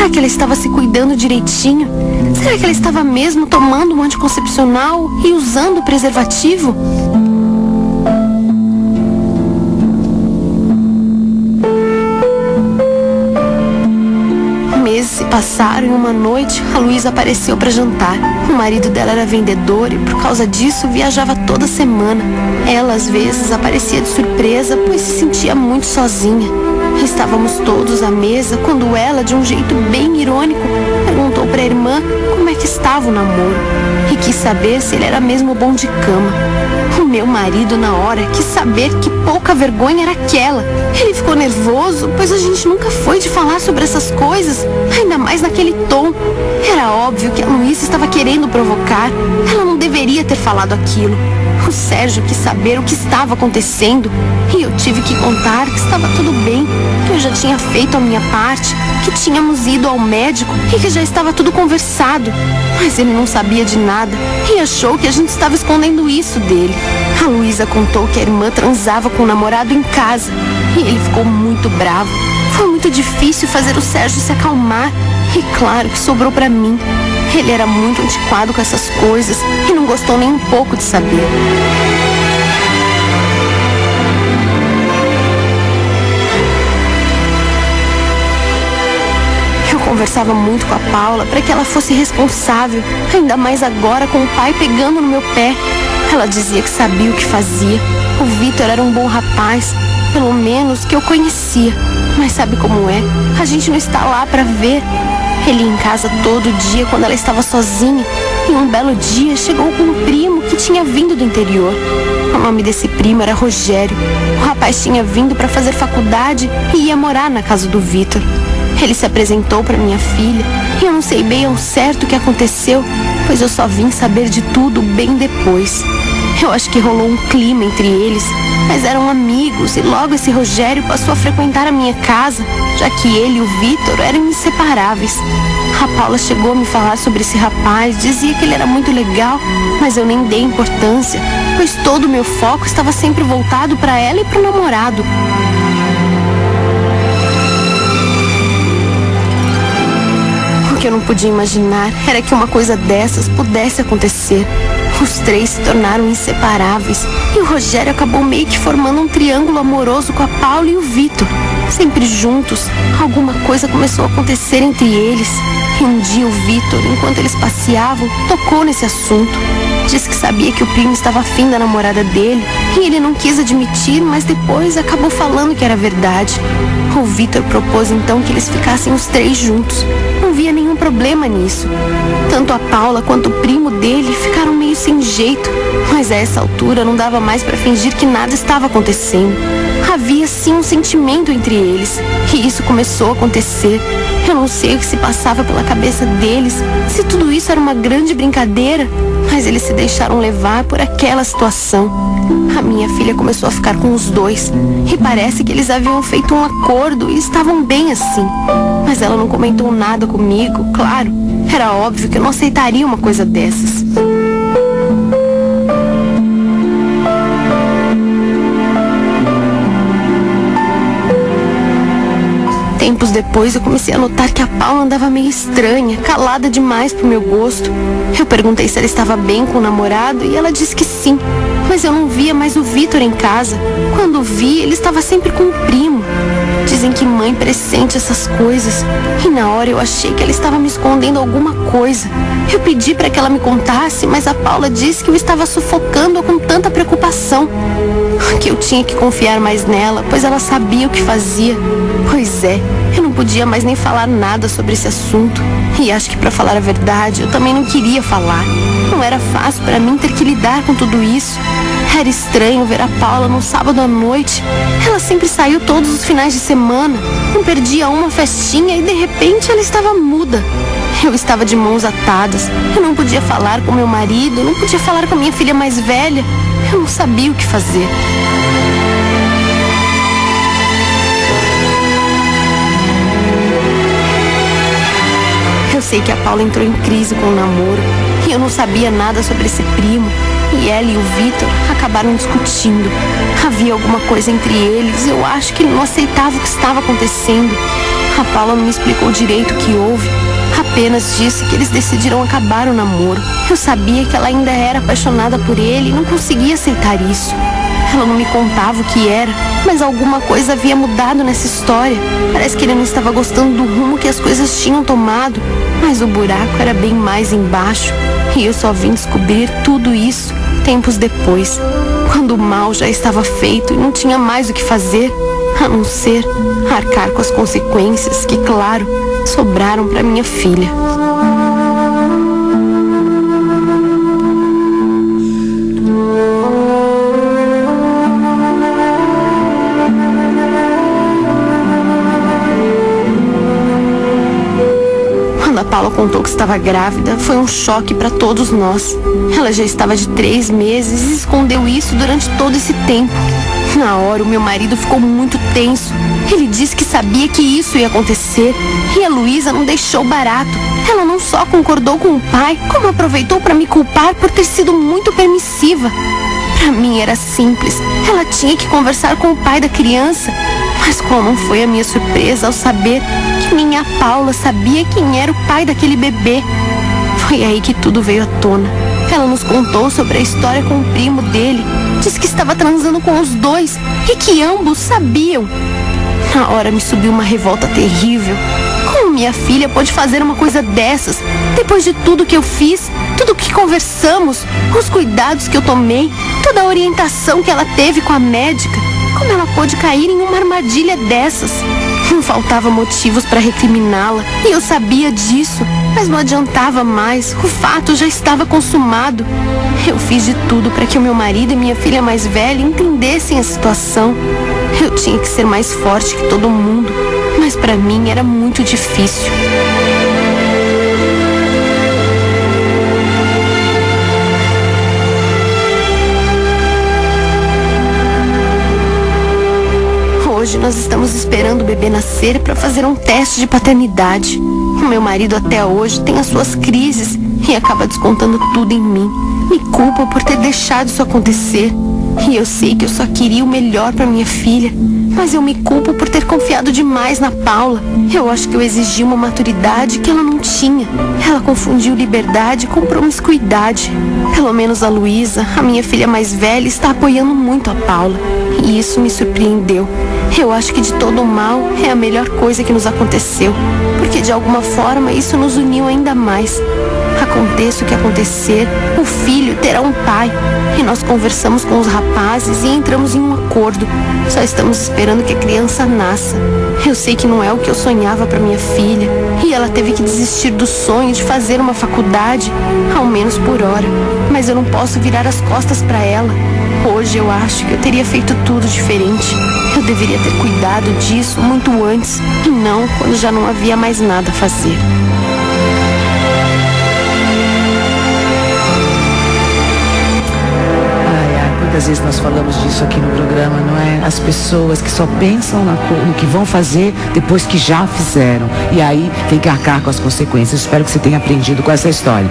Será que ela estava se cuidando direitinho? Será que ela estava mesmo tomando um anticoncepcional e usando o preservativo? Meses se passaram e uma noite a Luísa apareceu para jantar. O marido dela era vendedor e por causa disso viajava toda semana. Ela às vezes aparecia de surpresa, pois se sentia muito sozinha. Estávamos todos à mesa quando ela, de um jeito bem irônico, perguntou para a irmã como é que estava o namoro e quis saber se ele era mesmo bom de cama. O meu marido, na hora, quis saber que pouca vergonha era aquela. Ele ficou nervoso, pois a gente nunca foi de falar sobre essas coisas, ainda mais naquele tom. Era óbvio que a Luísa estava querendo provocar. Ela não deveria ter falado aquilo. O Sérgio quis saber o que estava acontecendo e eu tive que contar que estava tudo bem, que eu já tinha feito a minha parte, que tínhamos ido ao médico e que já estava tudo conversado. Mas ele não sabia de nada e achou que a gente estava escondendo isso dele. A Luísa contou que a irmã transava com o namorado em casa e ele ficou muito bravo. Foi muito difícil fazer o Sérgio se acalmar e claro que sobrou para mim. Ele era muito antiquado com essas coisas e não gostou nem um pouco de saber. Eu conversava muito com a Paula para que ela fosse responsável, ainda mais agora com o pai pegando no meu pé. Ela dizia que sabia o que fazia. O Vitor era um bom rapaz, pelo menos que eu conhecia. Mas sabe como é? A gente não está lá para ver. Ele ia em casa todo dia quando ela estava sozinha. E um belo dia chegou com um primo que tinha vindo do interior. O nome desse primo era Rogério. O rapaz tinha vindo para fazer faculdade e ia morar na casa do Vitor. Ele se apresentou para minha filha e eu não sei bem ao certo o que aconteceu, pois eu só vim saber de tudo bem depois. Eu acho que rolou um clima entre eles, mas eram amigos e logo esse Rogério passou a frequentar a minha casa, já que ele e o Vitor eram inseparáveis. A Paula chegou a me falar sobre esse rapaz, dizia que ele era muito legal, mas eu nem dei importância, pois todo o meu foco estava sempre voltado para ela e para o namorado. O que eu não podia imaginar era que uma coisa dessas pudesse acontecer. Os três se tornaram inseparáveis e o Rogério acabou meio que formando um triângulo amoroso com a Paula e o Vitor. Sempre juntos, alguma coisa começou a acontecer entre eles. E um dia o Vitor, enquanto eles passeavam, tocou nesse assunto. Disse que sabia que o primo estava afim da namorada dele e ele não quis admitir, mas depois acabou falando que era verdade. O Vitor propôs então que eles ficassem os três juntos. Não via nenhum problema nisso. Tanto a Paula quanto o primo dele ficaram meio sem jeito, mas a essa altura não dava mais para fingir que nada estava acontecendo. Havia sim um sentimento entre eles e isso começou a acontecer. Eu não sei o que se passava pela cabeça deles, se tudo isso era uma grande brincadeira, mas eles se deixaram levar por aquela situação. A minha filha começou a ficar com os dois e parece que eles haviam feito um acordo e estavam bem assim. Mas ela não comentou nada comigo, claro. Era óbvio que eu não aceitaria uma coisa dessas. Tempos depois eu comecei a notar que a Paula andava meio estranha, calada demais pro meu gosto. Eu perguntei se ela estava bem com o namorado e ela disse que sim, mas eu não via mais o Vitor em casa. Quando vi, ele estava sempre com o primo. Dizem que mãe pressente essas coisas e na hora eu achei que ela estava me escondendo alguma coisa. Eu pedi para que ela me contasse, mas a Paula disse que eu estava sufocando com tanta preocupação. Que eu tinha que confiar mais nela, pois ela sabia o que fazia. Pois é, eu não podia mais nem falar nada sobre esse assunto. E acho que para falar a verdade, eu também não queria falar. Não era fácil para mim ter que lidar com tudo isso. Era estranho ver a Paula no sábado à noite. Ela sempre saiu todos os finais de semana, não perdia uma festinha e de repente ela estava muda. Eu estava de mãos atadas. Eu não podia falar com meu marido, não podia falar com a minha filha mais velha. Eu não sabia o que fazer. Eu sei que a Paula entrou em crise com o namoro e eu não sabia nada sobre esse primo. E ela e o Vitor acabaram discutindo. Havia alguma coisa entre eles. Eu acho que ele não aceitava o que estava acontecendo. A Paula não me explicou direito o que houve. Apenas disse que eles decidiram acabar o namoro. Eu sabia que ela ainda era apaixonada por ele e não conseguia aceitar isso. Ela não me contava o que era, mas alguma coisa havia mudado nessa história. Parece que ele não estava gostando do rumo que as coisas tinham tomado, mas o buraco era bem mais embaixo. E eu só vim descobrir tudo isso tempos depois, quando o mal já estava feito e não tinha mais o que fazer, a não ser arcar com as consequências que, claro, sobraram para minha filha. A Paula contou que estava grávida, foi um choque para todos nós. Ela já estava de 3 meses e escondeu isso durante todo esse tempo. Na hora, o meu marido ficou muito tenso. Ele disse que sabia que isso ia acontecer. E a Luísa não deixou barato. Ela não só concordou com o pai, como aproveitou para me culpar por ter sido muito permissiva. Para mim era simples. Ela tinha que conversar com o pai da criança. Mas qual não foi a minha surpresa ao saber que minha Paula sabia quem era o pai daquele bebê. Foi aí que tudo veio à tona. Ela nos contou sobre a história com o primo dele. Disse que estava transando com os dois e que ambos sabiam. Na hora me subiu uma revolta terrível. Como minha filha pôde fazer uma coisa dessas? Depois de tudo que eu fiz, tudo que conversamos, os cuidados que eu tomei, toda a orientação que ela teve com a médica. Como ela pôde cair em uma armadilha dessas? Não faltava motivos para recriminá-la, e eu sabia disso, mas não adiantava mais, o fato já estava consumado. Eu fiz de tudo para que o meu marido e minha filha mais velha entendessem a situação. Eu tinha que ser mais forte que todo mundo, mas para mim era muito difícil. Hoje nós estamos esperando o bebê nascer para fazer um teste de paternidade. O meu marido até hoje tem as suas crises e acaba descontando tudo em mim. Me culpa por ter deixado isso acontecer. E eu sei que eu só queria o melhor para minha filha, mas eu me culpo por ter confiado demais na Paula. Eu acho que eu exigi uma maturidade que ela não tinha. Ela confundiu liberdade com promiscuidade. Pelo menos a Luísa, a minha filha mais velha, está apoiando muito a Paula. E isso me surpreendeu. Eu acho que de todo o mal é a melhor coisa que nos aconteceu, porque de alguma forma isso nos uniu ainda mais. Aconteça o que acontecer, o filho terá um pai. E nós conversamos com os rapazes e entramos em um acordo. Só estamos esperando que a criança nasça. Eu sei que não é o que eu sonhava para minha filha, e ela teve que desistir do sonho de fazer uma faculdade, ao menos por hora. Mas eu não posso virar as costas para ela. Hoje eu acho que eu teria feito tudo diferente. Eu deveria ter cuidado disso muito antes, e não quando já não havia mais nada a fazer. Quantas vezes nós falamos disso aqui no programa, não é? As pessoas que só pensam no que vão fazer depois que já fizeram. E aí tem que arcar com as consequências. Espero que você tenha aprendido com essa história.